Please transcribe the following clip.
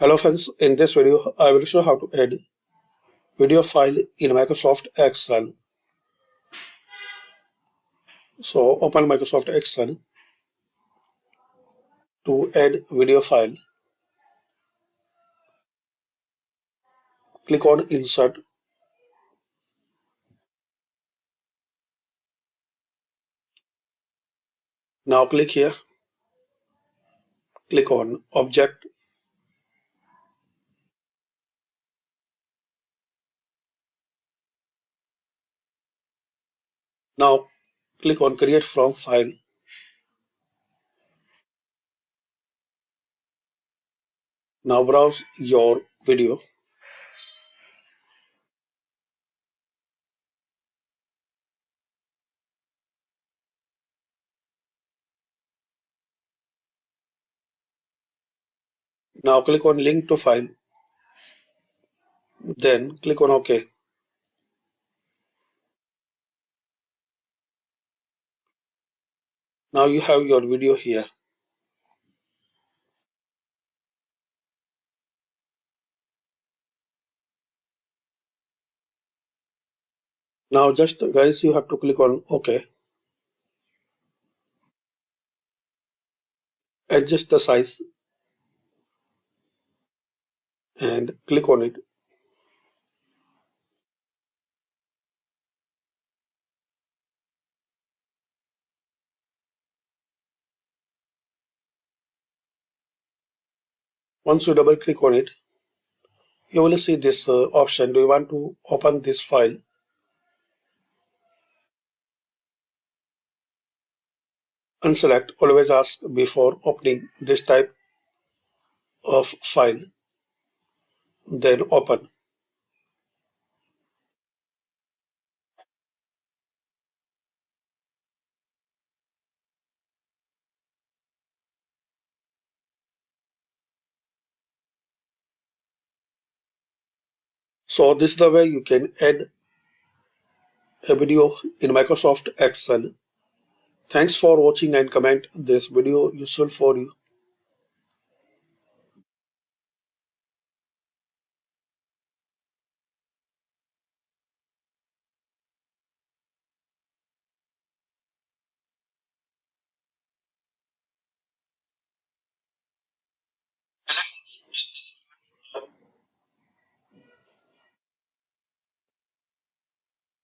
Hello friends, in this video I will show how to add video file in Microsoft Excel. So open Microsoft Excel. To add video file, click on Insert. Now click here. Click on Object. Now click on Create from File. Now browse your video. Now click on Link to File. Then click on OK. Now you have your video here. Now just guys, you have to click on OK. Adjust the size and click on it. Once you double click on it, you will see this option. Do you want to open this file? Unselect Always Ask before opening this type of file, then open. So this is the way you can add a video in Microsoft Excel. Thanks for watching and comment this video useful for you.